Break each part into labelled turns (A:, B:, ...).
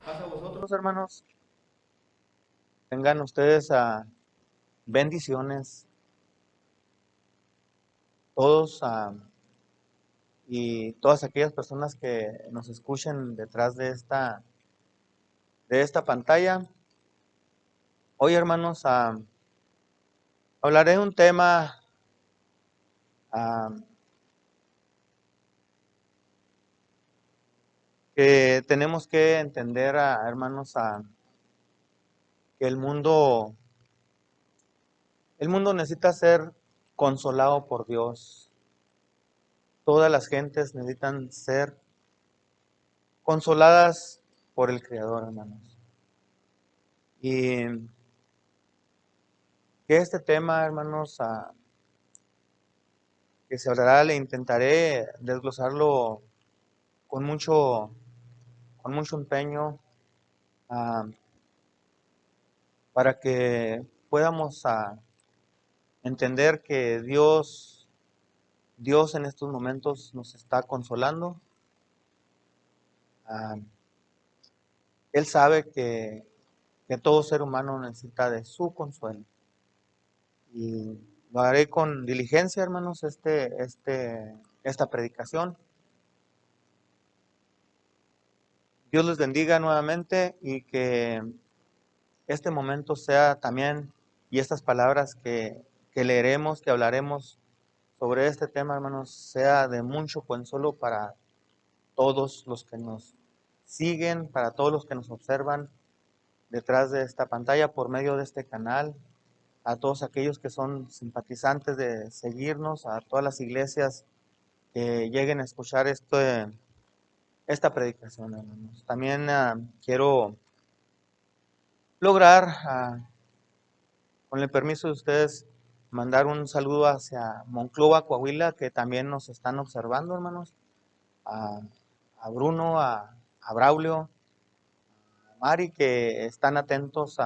A: Paz a vosotros, hermanos. Tengan ustedes bendiciones, todos y todas aquellas personas que nos escuchen detrás de esta pantalla. Hoy, hermanos, hablaré de un tema ah, que tenemos que entender, hermanos, que el mundo necesita ser consolado por Dios. Todas las gentes necesitan ser consoladas por el Creador, hermanos. Y que este tema, hermanos, que se hablará, le intentaré desglosarlo con mucho, con mucho empeño, ah, para que podamos entender que Dios en estos momentos nos está consolando. Ah, Él sabe que todo ser humano necesita de su consuelo. Y lo haré con diligencia, hermanos, esta predicación. Dios les bendiga nuevamente y que este momento sea también, y estas palabras que leeremos, que hablaremos sobre este tema, hermanos, sea de mucho consuelo para todos los que nos siguen, para todos los que nos observan detrás de esta pantalla por medio de este canal, a todos aquellos que son simpatizantes de seguirnos, a todas las iglesias que lleguen a escuchar esta predicación, hermanos. También quiero lograr, con el permiso de ustedes, mandar un saludo hacia Monclova, Coahuila, que también nos están observando, hermanos. A, a Bruno, a Braulio, a Mari, que están atentos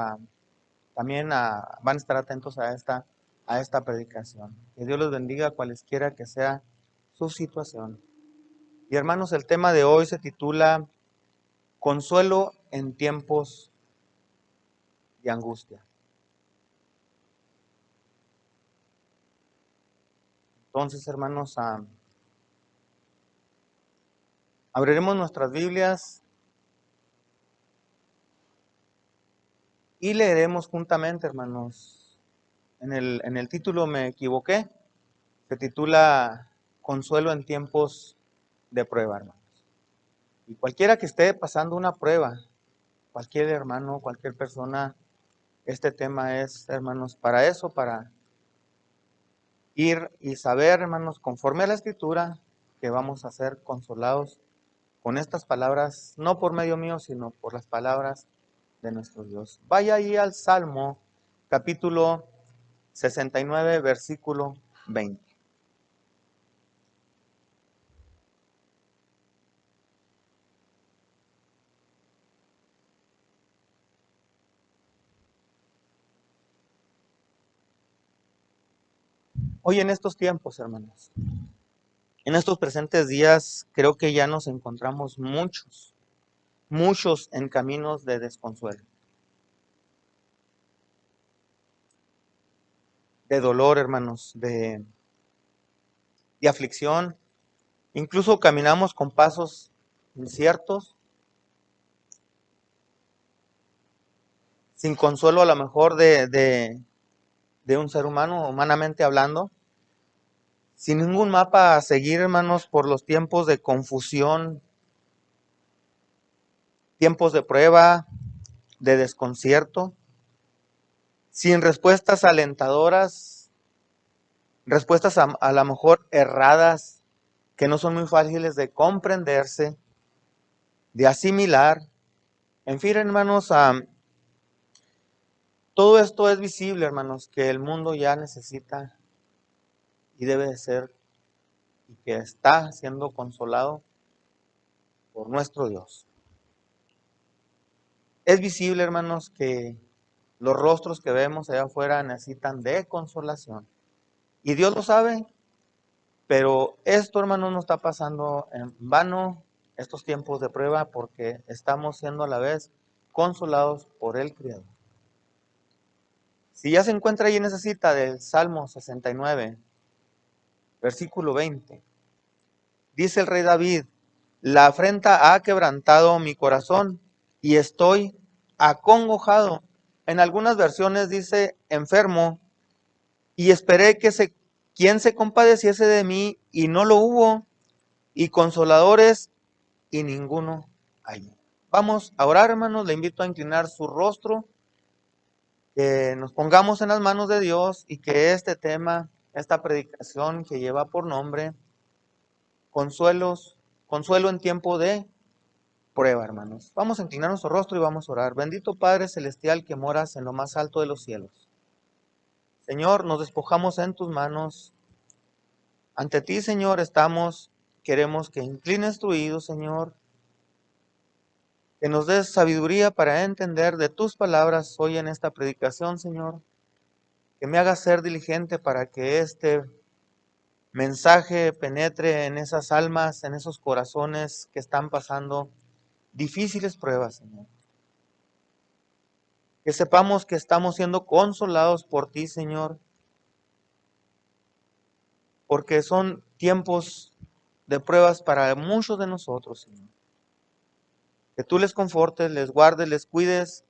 A: también van a estar atentos a esta predicación. Que Dios los bendiga cualesquiera que sea su situación. Y hermanos, el tema de hoy se titula Consuelo en tiempos de angustia. Entonces, hermanos, abriremos nuestras Biblias y leeremos juntamente, hermanos. En el título me equivoqué. Se titula Consuelo en tiempos de prueba, hermanos. Y cualquiera que esté pasando una prueba, cualquier hermano, cualquier persona, este tema es, hermanos, para eso, para ir y saber, hermanos, conforme a la Escritura, que vamos a ser consolados con estas palabras, no por medio mío, sino por las palabras de nuestro Dios. Vaya ahí al Salmo, capítulo 69, versículo 20. Hoy en estos tiempos, hermanos, en estos presentes días, creo que ya nos encontramos muchos en caminos de desconsuelo, de dolor, hermanos, de aflicción. Incluso caminamos con pasos inciertos, sin consuelo a lo mejor de un ser humano, humanamente hablando, sin ningún mapa a seguir, hermanos, por los tiempos de confusión, tiempos de prueba, de desconcierto, sin respuestas alentadoras, respuestas a lo mejor erradas, que no son muy fáciles de comprenderse, de asimilar. En fin, hermanos, todo esto es visible, hermanos, que el mundo ya necesita y debe de ser, y que está siendo consolado por nuestro Dios. Es visible, hermanos, que los rostros que vemos allá afuera necesitan de consolación. Y Dios lo sabe, pero esto, hermanos, no está pasando en vano. estos tiempos de prueba porque estamos siendo a la vez consolados por el Creador. Si ya se encuentra ahí en esa cita del Salmo 69, versículo 20, dice el rey David: la afrenta ha quebrantado mi corazón y estoy acongojado. En algunas versiones dice enfermo, y esperé quien se compadeciese de mí, y no lo hubo, y consoladores, y ninguno hay. Vamos a orar, hermanos. Le invito a inclinar su rostro, que nos pongamos en las manos de Dios y que este tema, esta predicación que lleva por nombre consuelo en tiempo de prueba, hermanos. Vamos a inclinar nuestro rostro y vamos a orar. Bendito Padre Celestial que moras en lo más alto de los cielos. Señor, nos despojamos en tus manos. Ante ti, Señor, queremos que inclines tu oído, Señor, que nos des sabiduría para entender de tus palabras hoy en esta predicación, Señor, que me hagas ser diligente para que este mensaje penetre en esas almas, en esos corazones que están pasando difíciles pruebas, Señor. Que sepamos que estamos siendo consolados por ti, Señor, porque son tiempos de pruebas para muchos de nosotros, Señor. Que tú les confortes, les guardes, les cuides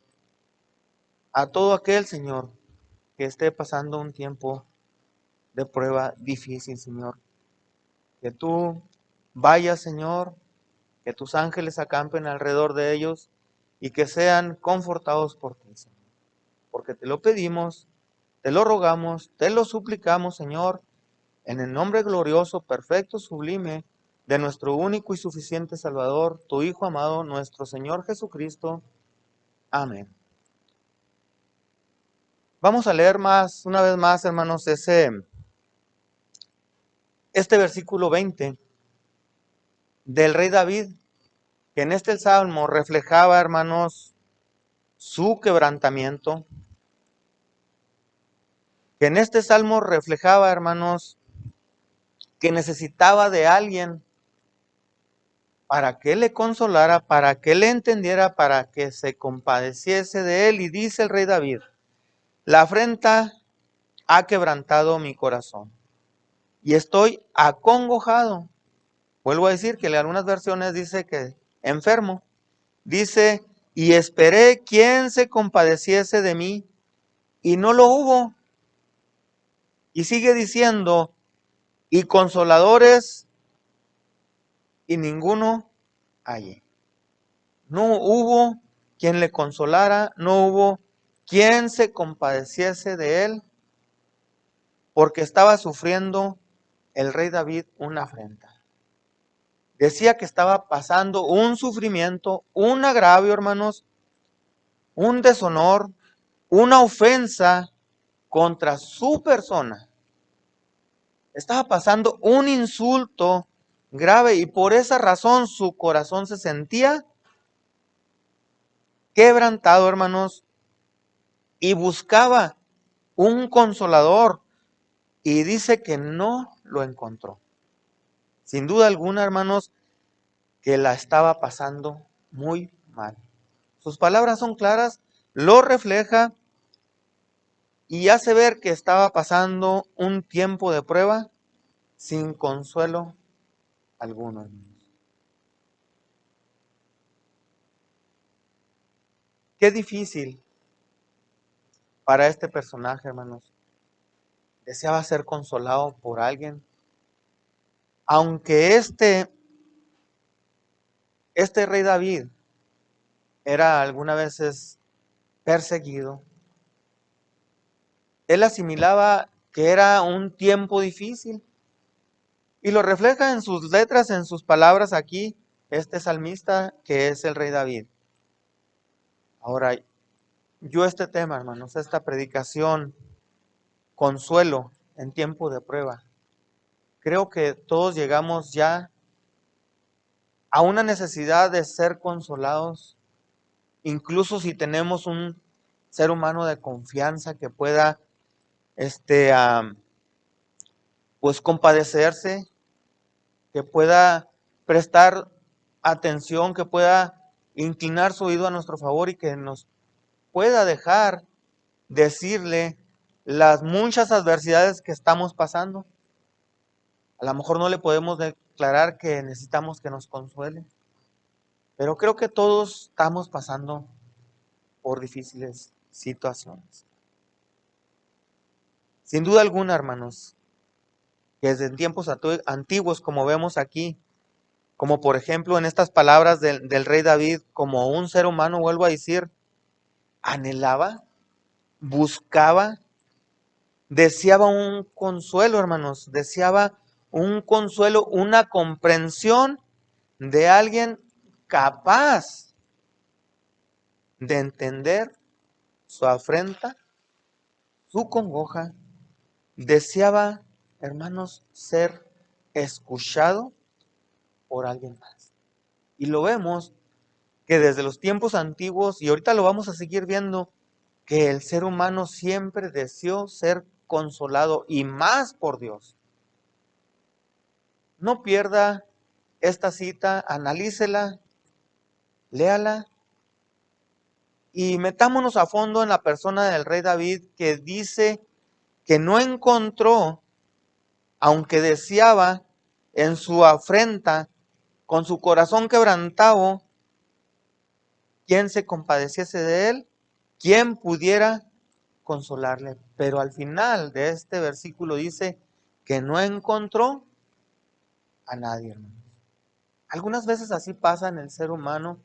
A: a todo aquel, Señor, que esté pasando un tiempo de prueba difícil, Señor. Que tú vayas, Señor, que tus ángeles acampen alrededor de ellos y que sean confortados por ti, Señor. Porque te lo pedimos, te lo rogamos, te lo suplicamos, Señor, en el nombre glorioso, perfecto, sublime de nuestro único y suficiente Salvador, tu Hijo amado, nuestro Señor Jesucristo. Amén. Vamos a leer una vez más, hermanos, este versículo 20 del rey David, que en este salmo reflejaba, hermanos, su quebrantamiento, que en este salmo reflejaba, hermanos, que necesitaba de alguien para que le consolara, para que le entendiera, para que se compadeciese de él. Y dice el rey David: la afrenta ha quebrantado mi corazón y estoy acongojado. Vuelvo a decir que en algunas versiones dice que enfermo. Dice: y esperé quien se compadeciese de mí, y no lo hubo. Y sigue diciendo: y consoladores, y ninguno hallé. No hubo quien le consolara, no hubo quien se compadeciese de él, porque estaba sufriendo el rey David una afrenta. Decía que estaba pasando un sufrimiento, un agravio, hermanos, un deshonor, una ofensa contra su persona. Estaba pasando un insulto grave y por esa razón su corazón se sentía quebrantado, hermanos, y buscaba un consolador, y dice que no lo encontró. Sin duda alguna, hermanos, que la estaba pasando muy mal. Sus palabras son claras, lo refleja y hace ver que estaba pasando un tiempo de prueba sin consuelo alguno. Qué difícil para este personaje, hermanos. Deseaba ser consolado por alguien, aunque este rey David era algunas veces perseguido. Él asimilaba que era un tiempo difícil y lo refleja en sus letras, en sus palabras aquí, este salmista que es el rey David. Ahora, yo este tema, hermanos, esta predicación, consuelo en tiempo de prueba, creo que todos llegamos ya a una necesidad de ser consolados, incluso si tenemos un ser humano de confianza que pueda, pues compadecerse, que pueda prestar atención, que pueda inclinar su oído a nuestro favor y que nos pueda dejar decirle las muchas adversidades que estamos pasando. A lo mejor no le podemos declarar que necesitamos que nos consuele, pero creo que todos estamos pasando por difíciles situaciones. Sin duda alguna, hermanos, que desde tiempos antiguos, como vemos aquí, como por ejemplo en estas palabras del rey David, como un ser humano, vuelvo a decir, anhelaba, buscaba, deseaba un consuelo, hermanos, deseaba un consuelo, una comprensión de alguien capaz de entender su afrenta, su congoja. Deseaba, hermanos, ser escuchado por alguien más. Y lo vemos que desde los tiempos antiguos, y ahorita lo vamos a seguir viendo, que el ser humano siempre deseó ser consolado y más por Dios. No pierda esta cita, analícela, léala y metámonos a fondo en la persona del rey David, que dice que no encontró, aunque deseaba en su afrenta, con su corazón quebrantado, quien se compadeciese de él, quien pudiera consolarle. Pero al final de este versículo dice que no encontró a nadie, hermanos. Algunas veces así pasa en el ser humano.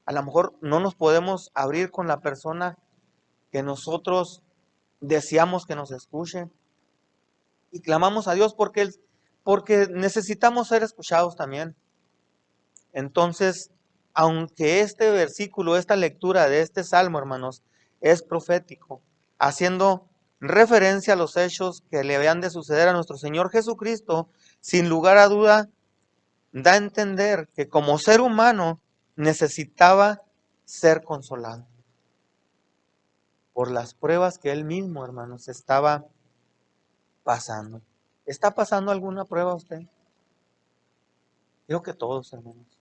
A: A lo mejor no nos podemos abrir con la persona que nosotros deseamos que nos escuche. Y clamamos a Dios porque necesitamos ser escuchados también. Entonces, aunque este versículo, esta lectura de este salmo, hermanos, es profético, haciendo referencia a los hechos que le habían de suceder a nuestro Señor Jesucristo, sin lugar a duda, da a entender que como ser humano necesitaba ser consolado por las pruebas que él mismo, hermanos, estaba pasando. ¿Está pasando alguna prueba usted? Creo que todos, hermanos.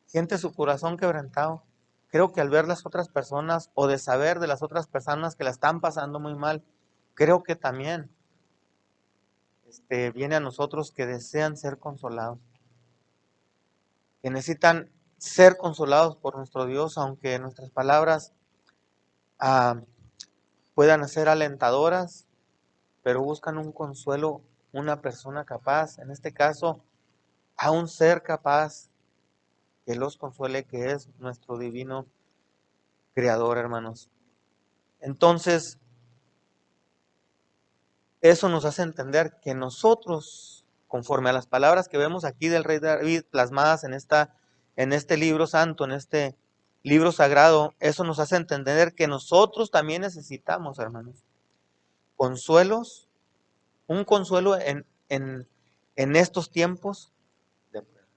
A: Siente su corazón quebrantado. Creo que al ver las otras personas o de saber de las otras personas que la están pasando muy mal, creo que también viene a nosotros que desean ser consolados, que necesitan ser consolados por nuestro Dios, aunque nuestras palabras ah, puedan ser alentadoras, pero buscan un consuelo, una persona capaz, en este caso, a un ser capaz que los consuele, que es nuestro divino Creador, hermanos. Entonces, eso nos hace entender que nosotros, conforme a las palabras que vemos aquí del rey David plasmadas en este libro santo, en este libro sagrado, eso nos hace entender que nosotros también necesitamos, hermanos, consuelos, un consuelo en estos tiempos de prueba.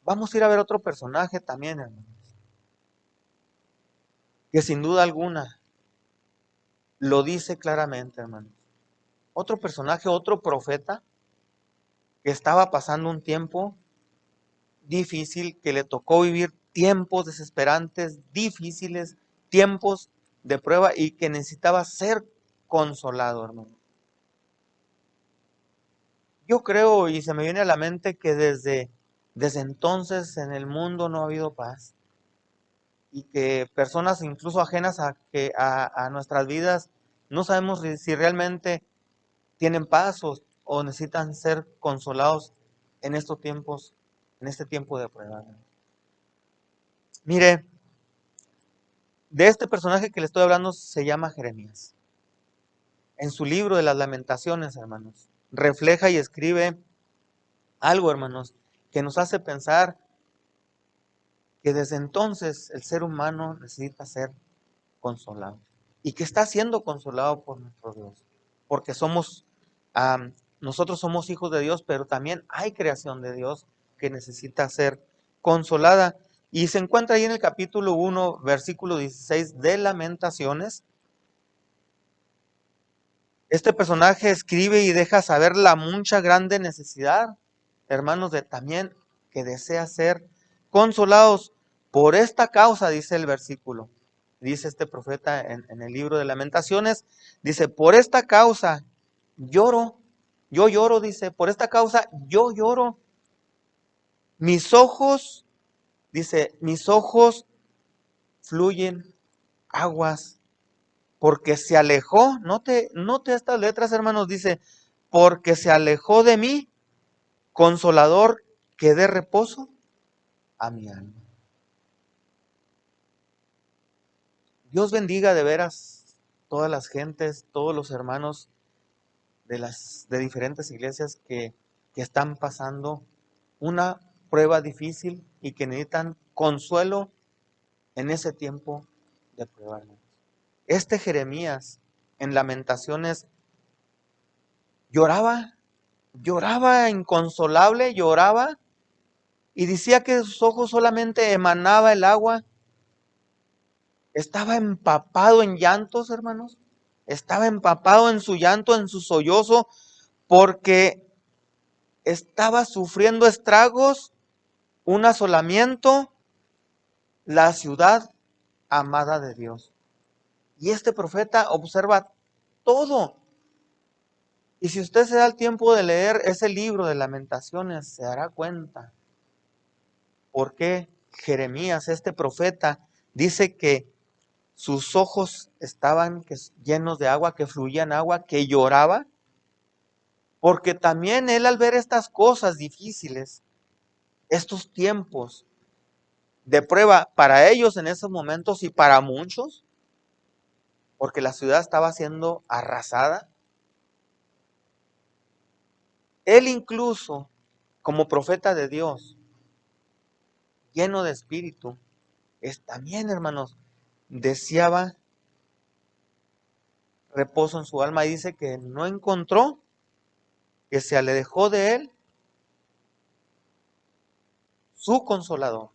A: Vamos a ir a ver otro personaje también, hermanos, que sin duda alguna lo dice claramente, hermanos. Otro personaje, otro profeta, que estaba pasando un tiempo difícil, que le tocó vivir tiempos desesperantes, difíciles, tiempos de prueba y que necesitaba ser consolado, hermano. Yo creo y se me viene a la mente que desde entonces en el mundo no ha habido paz y que personas incluso ajenas a nuestras vidas no sabemos si realmente tienen paz o necesitan ser consolados en estos tiempos, en este tiempo de prueba. Mire, de este personaje que le estoy hablando se llama Jeremías. En su libro de las Lamentaciones, hermanos, refleja y escribe algo, hermanos, que nos hace pensar que desde entonces el ser humano necesita ser consolado y que está siendo consolado por nuestro Dios, porque nosotros somos hijos de Dios, pero también hay creación de Dios que necesita ser consolada. Y se encuentra ahí en el capítulo 1, versículo 16 de Lamentaciones. Este personaje escribe y deja saber la mucha grande necesidad, hermanos, de también que desea ser consolados por esta causa, dice el versículo. Dice este profeta en el libro de Lamentaciones, dice, por esta causa lloro, yo lloro, dice, por esta causa yo lloro. Mis ojos, dice, mis ojos fluyen aguas, porque se alejó, note estas letras, hermanos, dice, porque se alejó de mí, consolador que dé reposo a mi alma. Dios bendiga de veras todas las gentes, todos los hermanos de diferentes iglesias que están pasando una prueba difícil y que necesitan consuelo en ese tiempo de prueba. Este Jeremías en Lamentaciones lloraba inconsolable, lloraba y decía que de sus ojos solamente emanaba el agua. Estaba empapado en llantos, hermanos. Estaba empapado en su llanto, en su sollozo, porque estaba sufriendo estragos, un asolamiento, la ciudad amada de Dios. Y este profeta observa todo. Y si usted se da el tiempo de leer ese libro de Lamentaciones, se dará cuenta por qué Jeremías, este profeta, dice que sus ojos estaban llenos de agua, que fluían agua, que lloraba. Porque también él, al ver estas cosas difíciles, estos tiempos de prueba para ellos en esos momentos y para muchos, porque la ciudad estaba siendo arrasada, él incluso, como profeta de Dios, lleno de espíritu, también, hermanos, deseaba reposo en su alma y dice que no encontró, que se alejó de él su consolador.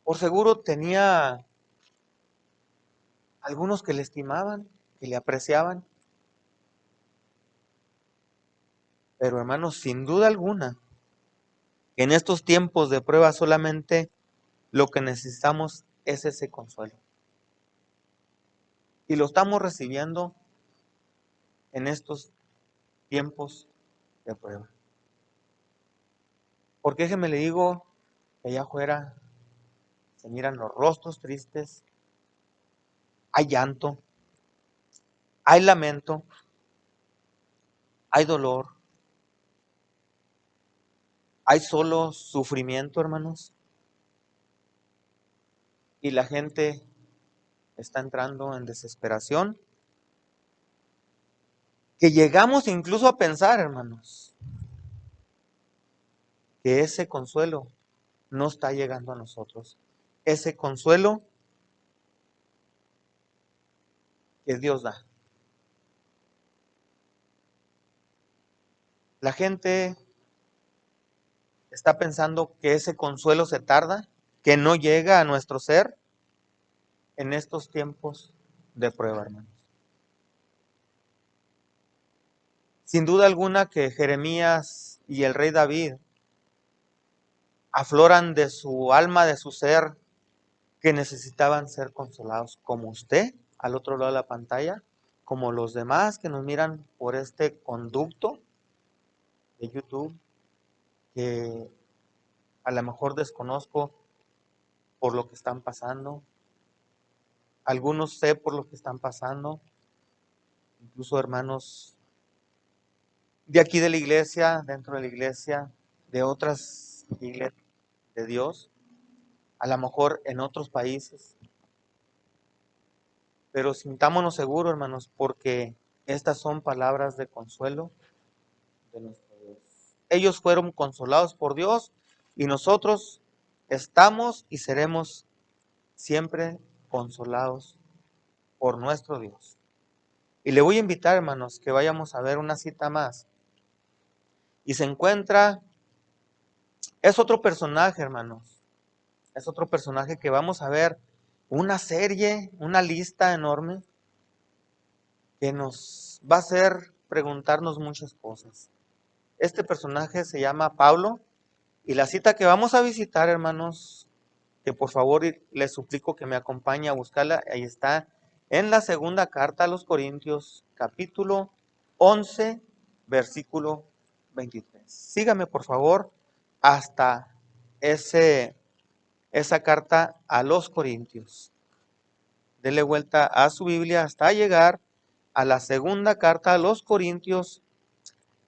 A: Por seguro tenía algunos que le estimaban, que le apreciaban, pero hermanos, sin duda alguna, en estos tiempos de prueba solamente lo que necesitamos es ese consuelo. Y lo estamos recibiendo en estos tiempos de prueba. Porque déjeme le digo que allá afuera se miran los rostros tristes, hay llanto, hay lamento, hay dolor, hay solo sufrimiento, hermanos. Y la gente está entrando en desesperación, que llegamos incluso a pensar, hermanos, que ese consuelo no está llegando a nosotros. Ese consuelo que Dios da. La gente está pensando que ese consuelo se tarda, que no llega a nuestro ser en estos tiempos de prueba, hermanos. Sin duda alguna que Jeremías y el rey David afloran de su alma, de su ser, que necesitaban ser consolados, como usted al otro lado de la pantalla, como los demás que nos miran por este conducto de YouTube, que a lo mejor desconozco por lo que están pasando. Algunos sé por lo que están pasando, incluso hermanos de aquí de la iglesia, dentro de la iglesia, de otras iglesias de Dios, a lo mejor en otros países. Pero sintámonos seguros, hermanos, porque estas son palabras de consuelo de nuestro Dios. Ellos fueron consolados por Dios y nosotros estamos y seremos siempre consolados por nuestro Dios. Y le voy a invitar, hermanos, que vayamos a ver una cita más. Y se encuentra, es otro personaje, hermanos. Es otro personaje que vamos a ver una serie, una lista enorme que nos va a hacer preguntarnos muchas cosas. Este personaje se llama Pablo y la cita que vamos a visitar, hermanos, que por favor les suplico que me acompañe a buscarla, ahí está, en la segunda carta a los Corintios, capítulo 11, versículo 23. Sígame por favor hasta esa carta a los Corintios. Dele vuelta a su Biblia hasta llegar a la segunda carta a los Corintios,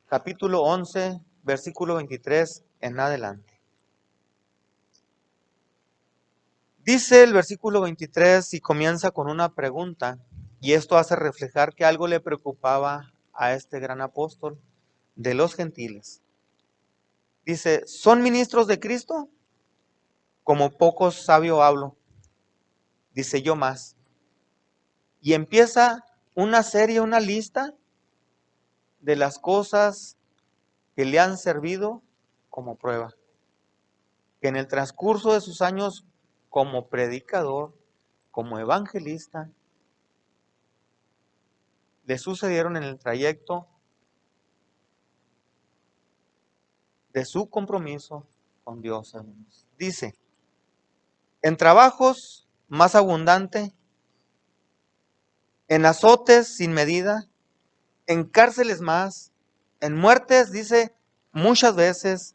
A: capítulo 11, versículo 23 en adelante. Dice el versículo 23 y comienza con una pregunta, y esto hace reflejar que algo le preocupaba a este gran apóstol de los gentiles. Dice, ¿son ministros de Cristo? Como pocos sabio hablo. Dice yo más. Y empieza una serie, una lista de las cosas que le han servido como prueba. Que en el transcurso de sus años como predicador, como evangelista, le sucedieron en el trayecto de su compromiso con Dios, hermanos. Dice, en trabajos más abundante, en azotes sin medida, en cárceles más, en muertes, dice, muchas veces.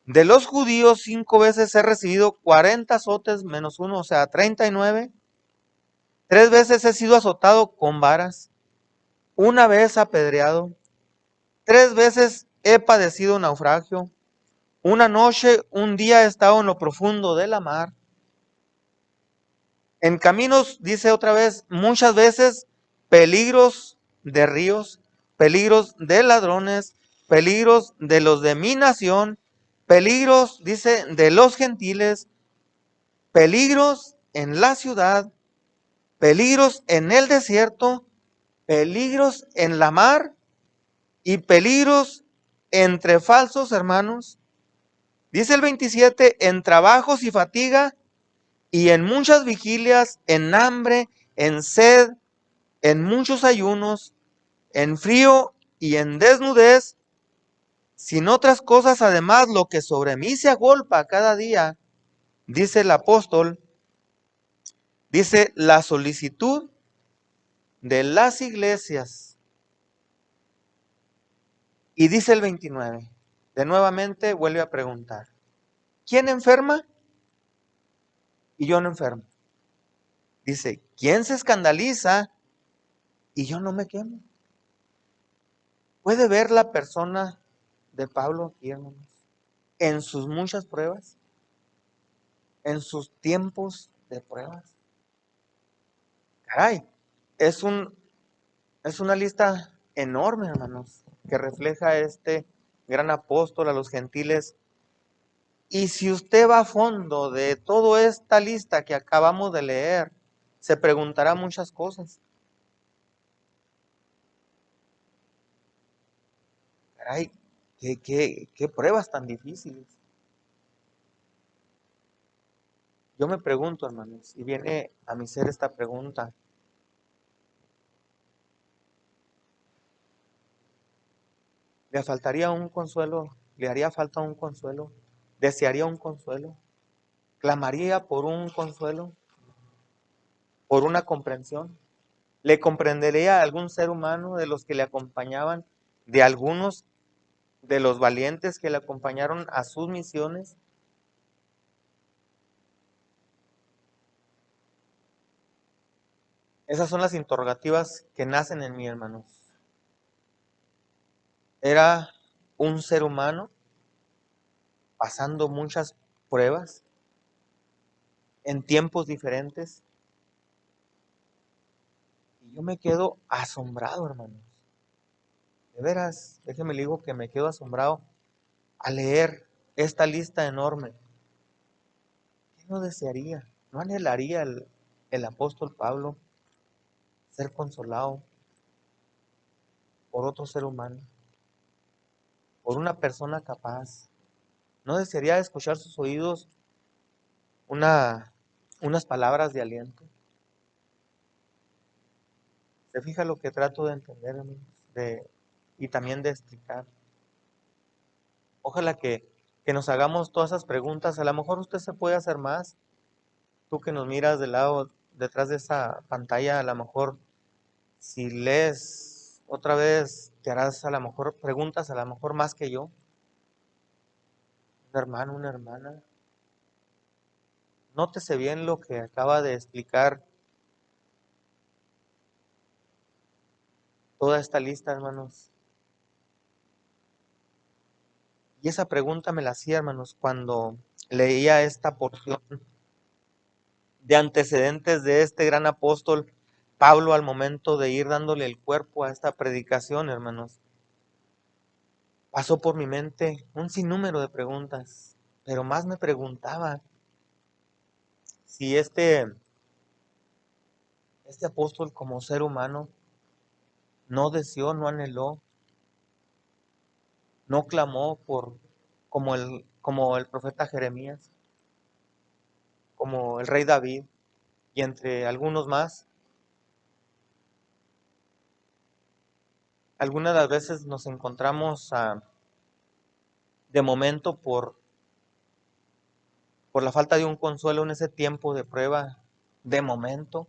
A: De los judíos 5 veces he recibido 40 azotes menos uno, o sea, 39. 3 veces he sido azotado con varas, una vez apedreado, 3 veces he padecido naufragio, una noche, un día he estado en lo profundo de la mar. En caminos, dice otra vez, muchas veces peligros de ríos, peligros de ladrones, peligros de los de mi nación, peligros, dice, de los gentiles, peligros en la ciudad, peligros en el desierto, peligros en la mar y peligros entre falsos hermanos. Dice el 27, en trabajos y fatiga y en muchas vigilias, en hambre, en sed, en muchos ayunos, en frío y en desnudez, sin otras cosas además lo que sobre mí se agolpa cada día, dice el apóstol, dice la solicitud de las iglesias. Y dice el 29, de nuevamente vuelve a preguntar, ¿quién enferma? Y yo no enfermo. Dice, ¿quién se escandaliza? Y yo no me quemo. ¿Puede ver la persona de Pablo aquí, hermanos? En sus muchas pruebas, en sus tiempos de pruebas. Caray, es una lista enorme, hermanos, que refleja a este gran apóstol a los gentiles. Y si usted va a fondo de toda esta lista que acabamos de leer, se preguntará muchas cosas. Caray, qué pruebas tan difíciles. Yo me pregunto, hermanos, y viene a mi ser esta pregunta. ¿Le faltaría un consuelo? ¿Le haría falta un consuelo? ¿Desearía un consuelo? ¿Clamaría por un consuelo? ¿Por una comprensión? ¿Le comprendería a algún ser humano de los que le acompañaban, de algunos de los valientes que le acompañaron a sus misiones? Esas son las interrogativas que nacen en mí, hermanos. Era un ser humano pasando muchas pruebas en tiempos diferentes. Y yo me quedo asombrado, hermanos. De veras, déjeme le digo que me quedo asombrado al leer esta lista enorme. ¿Qué no desearía? ¿No anhelaría el apóstol Pablo ser consolado por otro ser humano, por una persona capaz? ¿No desearía escuchar sus oídos unas palabras de aliento? ¿Se fija lo que trato de entender, hermanos? Y también de explicar. Ojalá que nos hagamos todas esas preguntas. A lo mejor usted se puede hacer más. Tú que nos miras del lado, detrás de esa pantalla, a lo mejor si lees otra vez, te harás a lo mejor preguntas, a lo mejor más que yo. Un hermano, una hermana. Nótese bien lo que acaba de explicar toda esta lista, hermanos. Y esa pregunta me la hacía, hermanos, cuando leía esta porción de antecedentes de este gran apóstol Pablo al momento de ir dándole el cuerpo a esta predicación, hermanos. Pasó por mi mente un sinnúmero de preguntas, pero más me preguntaba si este apóstol como ser humano no deseó, no anheló, no clamó por como el profeta Jeremías, como el rey David y entre algunos más. Algunas de las veces nos encontramos de momento por la falta de un consuelo en ese tiempo de prueba, de momento.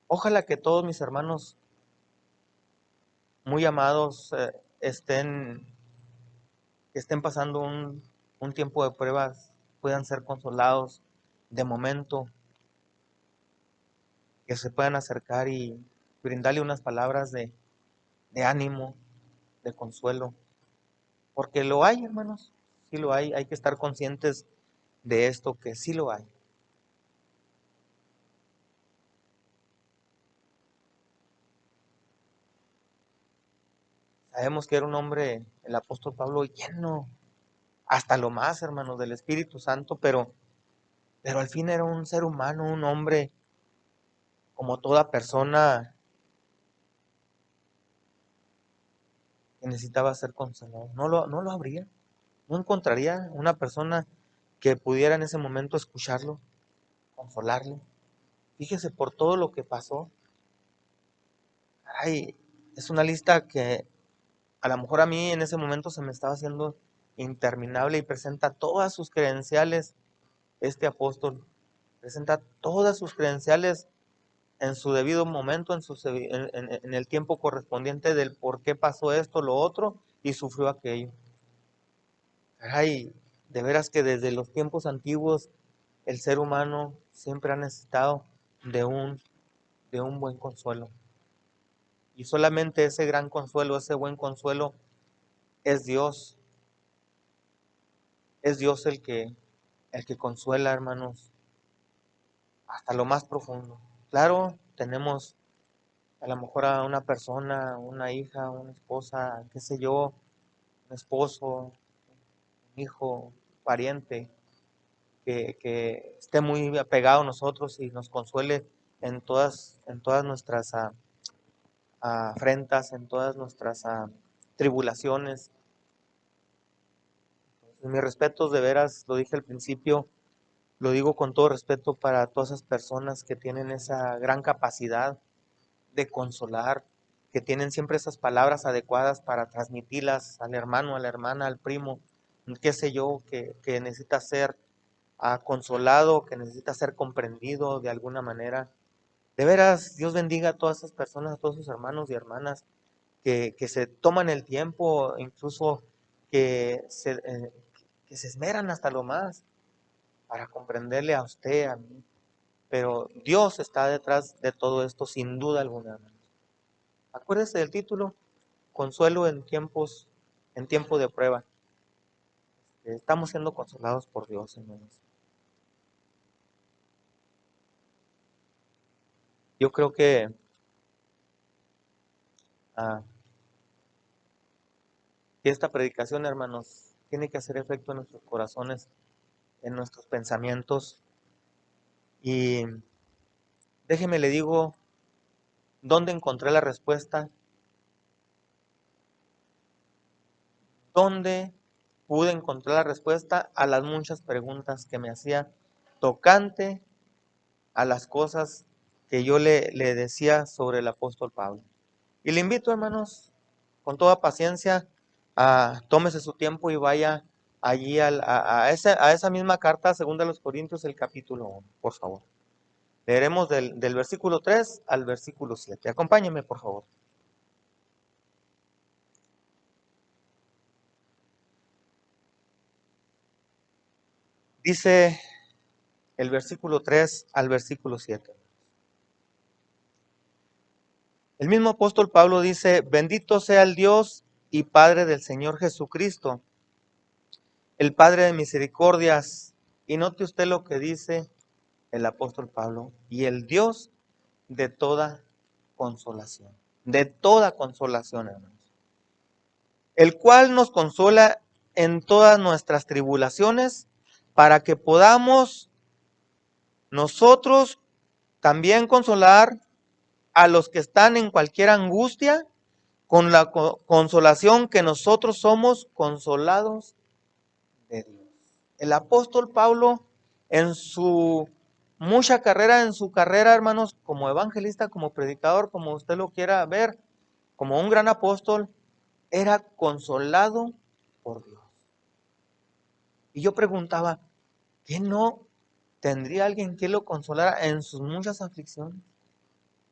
A: Ojalá que todos mis hermanos muy amados que estén pasando un tiempo de pruebas, puedan ser consolados de momento, que se puedan acercar y brindarle unas palabras de ánimo, de consuelo. Porque lo hay, hermanos, sí lo hay que estar conscientes de esto, que sí lo hay. Sabemos que era un hombre, el apóstol Pablo, lleno hasta lo más, hermanos, del Espíritu Santo, pero al fin era un ser humano, un hombre, como toda persona que necesitaba ser consolado. No lo habría, no encontraría una persona que pudiera en ese momento escucharlo, consolarlo. Fíjese por todo lo que pasó. Ay, es una lista que a lo mejor a mí en ese momento se me estaba haciendo interminable y presenta todas sus credenciales, este apóstol, presenta todas sus credenciales en su debido momento, en el tiempo correspondiente del por qué pasó esto, lo otro, y sufrió aquello. Ay, de veras que desde los tiempos antiguos el ser humano siempre ha necesitado de de un buen consuelo. Y solamente ese gran consuelo, ese buen consuelo, es Dios. Es Dios el que consuela, hermanos, hasta lo más profundo. Claro, tenemos a lo mejor a una persona, una hija, una esposa, qué sé yo, un esposo, un hijo, pariente, que esté muy apegado a nosotros y nos consuele en todas nuestras afrentas, en todas nuestras tribulaciones. Mis respetos, de veras, lo dije al principio, lo digo con todo respeto para todas esas personas que tienen esa gran capacidad de consolar, que tienen siempre esas palabras adecuadas para transmitirlas al hermano, a la hermana, al primo, qué sé yo, que necesita ser consolado, que necesita ser comprendido de alguna manera. De veras, Dios bendiga a todas esas personas, a todos sus hermanos y hermanas que se toman el tiempo, incluso que que se esmeran hasta lo más para comprenderle a usted, a mí. Pero Dios está detrás de todo esto, sin duda alguna, hermanos. Acuérdese del título, Consuelo en tiempo de prueba. Estamos siendo consolados por Dios, hermanos. Yo creo ah, que esta predicación, hermanos, tiene que hacer efecto en nuestros corazones, en nuestros pensamientos. Y déjeme le digo, ¿dónde encontré la respuesta? ¿Dónde pude encontrar la respuesta a las muchas preguntas que me hacía tocante a las cosas que yo le decía sobre el apóstol Pablo. Y le invito, hermanos, con toda paciencia, tómese su tiempo y vaya allí a esa misma carta, segunda de los Corintios, el capítulo 1, por favor. Leeremos del versículo 3 al versículo 7. Acompáñenme, por favor. Dice el versículo 3 al versículo 7. El mismo apóstol Pablo dice: bendito sea el Dios y Padre del Señor Jesucristo, el Padre de misericordias. Y note usted lo que dice el apóstol Pablo: y el Dios de toda consolación, hermanos, el cual nos consuela en todas nuestras tribulaciones, para que podamos nosotros también consolar a los que están en cualquier angustia, con la consolación que nosotros somos consolados de Dios. El apóstol Pablo, en su en su carrera, hermanos, como evangelista, como predicador, como usted lo quiera ver, como un gran apóstol, era consolado por Dios. Y yo preguntaba, ¿qué no tendría alguien que lo consolara en sus muchas aflicciones?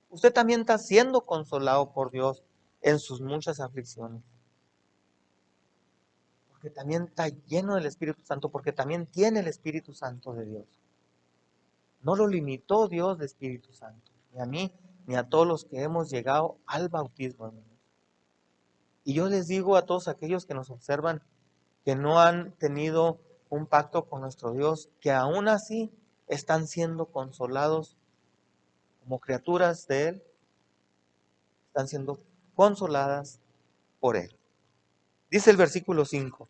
A: Usted también está siendo consolado por Dios en sus muchas aflicciones, porque también está lleno del Espíritu Santo, porque también tiene el Espíritu Santo de Dios. No lo limitó Dios de Espíritu Santo, ni a mí, ni a todos los que hemos llegado al bautismo, hermanos. Y yo les digo a todos aquellos que nos observan, que no han tenido un pacto con nuestro Dios, que aún así están siendo consolados como criaturas de Él, están siendo consoladas por Él. Dice el versículo 5,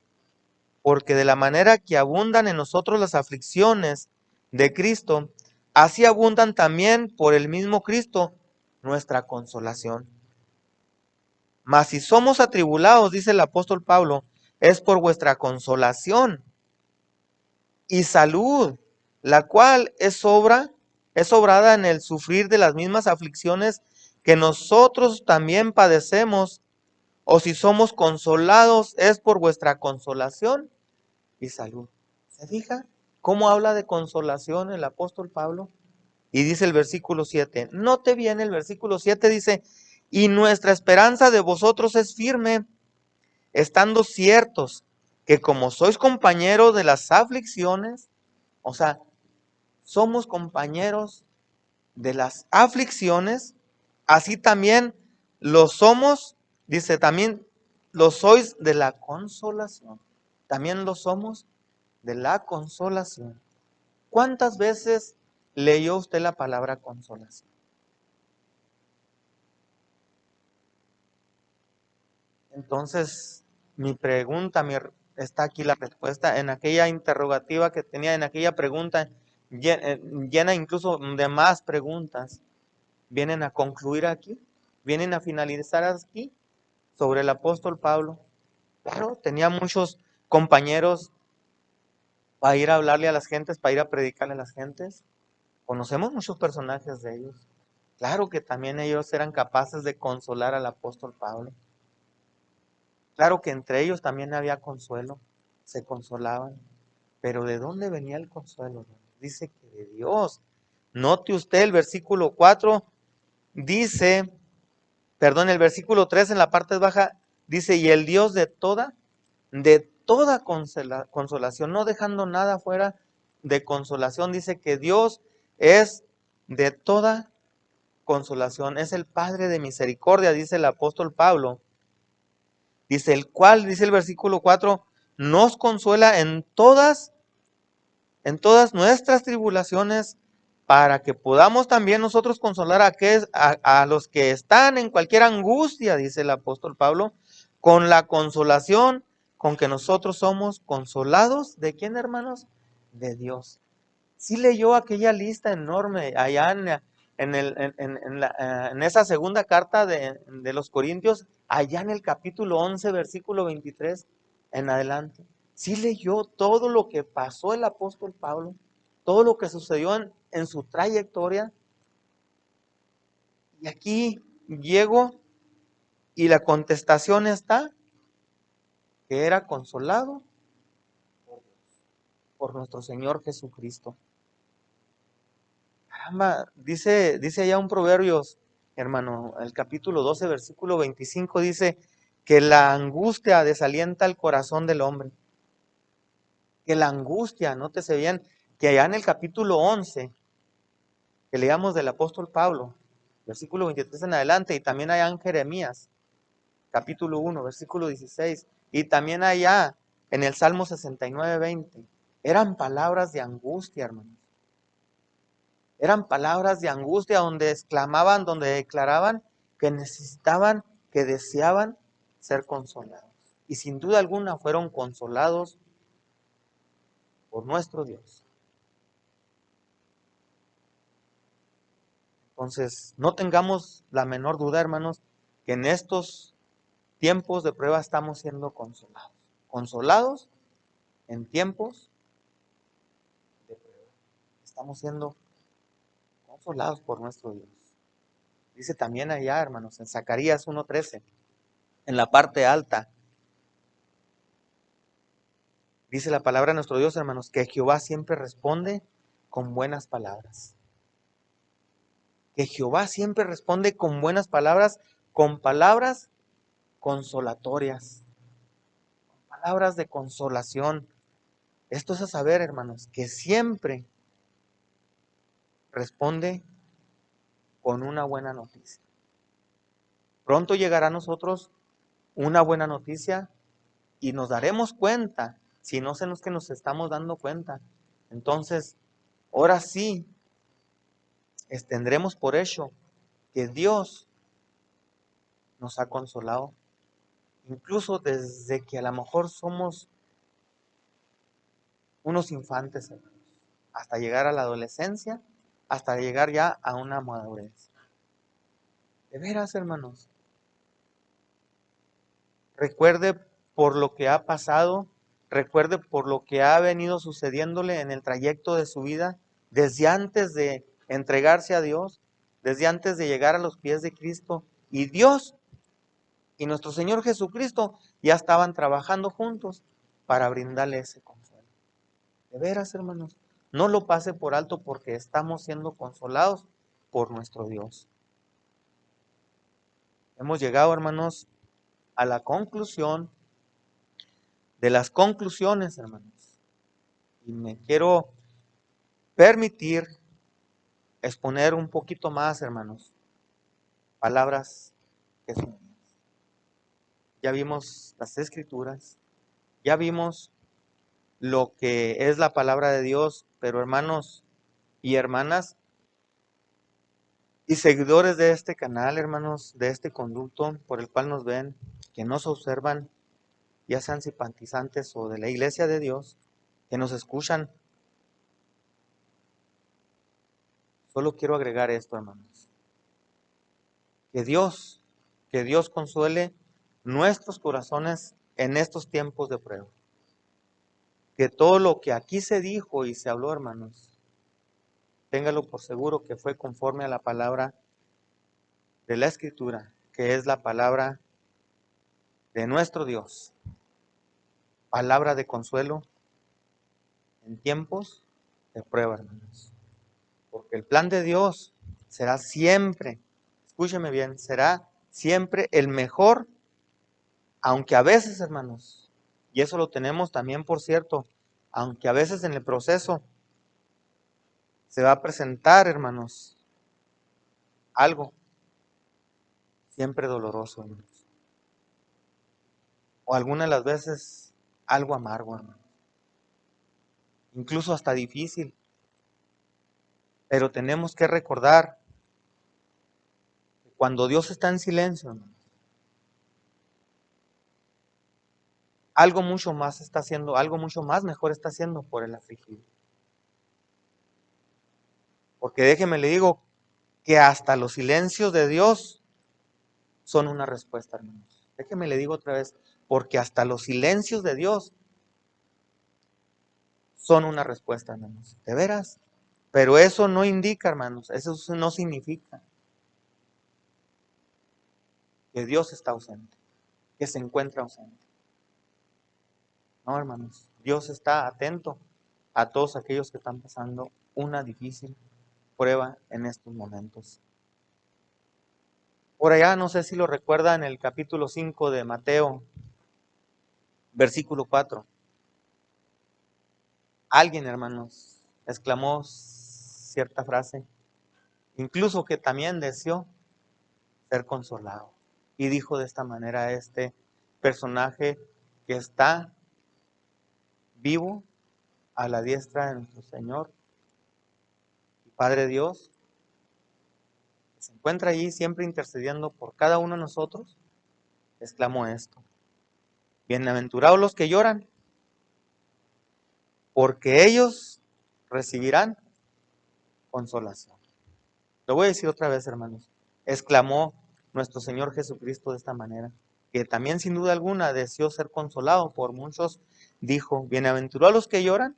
A: porque de la manera que abundan en nosotros las aflicciones de Cristo, así abundan también por el mismo Cristo nuestra consolación. Mas si somos atribulados, dice el apóstol Pablo, es por vuestra consolación y salud, la cual es obrada en el sufrir de las mismas aflicciones que nosotros también padecemos, o si somos consolados, es por vuestra consolación y salud. ¿Se fija cómo habla de consolación el apóstol Pablo? Y dice el versículo 7, note bien el versículo 7, dice, y nuestra esperanza de vosotros es firme, estando ciertos que como sois compañeros de las aflicciones, o sea, somos compañeros de las aflicciones, así también lo somos, dice, también lo sois de la consolación. También lo somos de la consolación. ¿Cuántas veces leyó usted la palabra consolación? Entonces, mi pregunta, está aquí la respuesta. En aquella interrogativa que tenía, en aquella pregunta, llena incluso de más preguntas, vienen a concluir aquí, vienen a finalizar aquí sobre el apóstol Pablo. Claro, tenía muchos compañeros para ir a hablarle a las gentes, para ir a predicarle a las gentes. Conocemos muchos personajes de ellos. Claro que también ellos eran capaces de consolar al apóstol Pablo. Claro que entre ellos también había consuelo, se consolaban. Pero ¿de dónde venía el consuelo? Dice que de Dios. Note usted el versículo 4, dice, el versículo 3 en la parte baja, dice, y el Dios de toda consolación, no dejando nada fuera de consolación, dice que Dios es de toda consolación, es el Padre de misericordia, dice el apóstol Pablo. Dice, el cual, dice el versículo 4, nos consuela en todas nuestras tribulaciones, para que podamos también nosotros consolar a los que están en cualquier angustia, dice el apóstol Pablo, con la consolación con que nosotros somos consolados. ¿De quién, hermanos? De Dios. Sí leyó aquella lista enorme allá en esa segunda carta de los Corintios, allá en el capítulo 11, versículo 23 en adelante. Sí leyó todo lo que pasó el apóstol Pablo, todo lo que sucedió en su trayectoria. Y aquí llego y la contestación está que era consolado por nuestro Señor Jesucristo. Caramba, dice allá un Proverbios, hermano, el capítulo 12, versículo 25, dice que la angustia desalienta el corazón del hombre. Que la angustia, nótese bien, que allá en el capítulo 11, que leamos del apóstol Pablo, versículo 23 en adelante, y también allá en Jeremías, capítulo 1, versículo 16, y también allá en el Salmo 69, 20, eran palabras de angustia, hermanos. Eran palabras de angustia donde exclamaban, donde declaraban que necesitaban, que deseaban ser consolados. Y sin duda alguna fueron consolados por nuestro Dios. Entonces, no tengamos la menor duda, hermanos, que en estos tiempos de prueba estamos siendo consolados. Consolados en tiempos de prueba. Estamos siendo consolados por nuestro Dios. Dice también allá, hermanos, en Zacarías 1:13, en la parte alta, dice la palabra de nuestro Dios, hermanos, que Jehová siempre responde con buenas palabras. Que Jehová siempre responde con buenas palabras, con palabras consolatorias, con palabras de consolación. Esto es a saber, hermanos, que siempre responde con una buena noticia. Pronto llegará a nosotros una buena noticia y nos daremos cuenta, si no es que nos estamos dando cuenta. Entonces, ahora sí, tendremos por hecho que Dios nos ha consolado, incluso desde que a lo mejor somos unos infantes, hermanos, hasta llegar a la adolescencia, hasta llegar ya a una madurez. De veras, hermanos, recuerde por lo que ha pasado, recuerde por lo que ha venido sucediéndole en el trayecto de su vida, desde antes de entregarse a Dios, desde antes de llegar a los pies de Cristo. Y Dios y nuestro Señor Jesucristo ya estaban trabajando juntos para brindarle ese consuelo. De veras, hermanos, no lo pase por alto porque estamos siendo consolados por nuestro Dios. Hemos llegado, hermanos, a la conclusión de las conclusiones, hermanos. Y me quiero permitir exponer un poquito más, hermanos, palabras que son mías. Ya vimos las escrituras, ya vimos lo que es la palabra de Dios, pero hermanos y hermanas y seguidores de este canal, hermanos, de este conducto por el cual nos ven, que nos observan, ya sean simpatizantes o de la iglesia de Dios, que nos escuchan. Solo quiero agregar esto, hermanos. Que Dios consuele nuestros corazones en estos tiempos de prueba. Que todo lo que aquí se dijo y se habló, hermanos, téngalo por seguro que fue conforme a la palabra de la Escritura, que es la palabra de nuestro Dios. Palabra de consuelo en tiempos de prueba, hermanos. Porque el plan de Dios será siempre, escúcheme bien, será siempre el mejor, aunque a veces, hermanos, y eso lo tenemos también por cierto, aunque a veces en el proceso se va a presentar, hermanos, algo siempre doloroso, hermanos. O algunas de las veces algo amargo, hermanos. Incluso hasta difícil. Pero tenemos que recordar que cuando Dios está en silencio, hermanos, algo mucho más está haciendo, algo mucho más mejor está haciendo por el afligido. Porque déjeme le digo que hasta los silencios de Dios son una respuesta, hermanos. Déjeme le digo otra vez, porque hasta los silencios de Dios son una respuesta, hermanos. ¿De veras? Pero eso no indica, hermanos, eso no significa que Dios está ausente, que se encuentra ausente. No, hermanos, Dios está atento a todos aquellos que están pasando una difícil prueba en estos momentos. Por allá, no sé si lo recuerda, en el capítulo 5 de Mateo, versículo 4. Alguien, hermanos, exclamó cierta frase, incluso que también deseó ser consolado. Y dijo de esta manera este personaje que está vivo a la diestra de nuestro Señor y Padre Dios, que se encuentra allí siempre intercediendo por cada uno de nosotros, exclamó esto: bienaventurados los que lloran, porque ellos recibirán consolación. Lo voy a decir otra vez, hermanos. Exclamó nuestro Señor Jesucristo de esta manera, que también sin duda alguna deseó ser consolado por muchos. Dijo, bienaventurados los que lloran,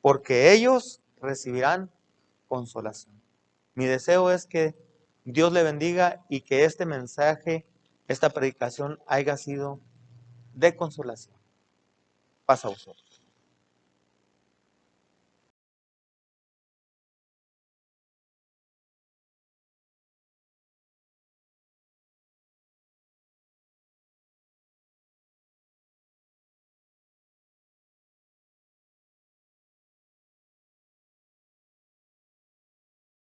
A: porque ellos recibirán consolación. Mi deseo es que Dios le bendiga y que este mensaje, esta predicación haya sido de consolación. Paz a vosotros.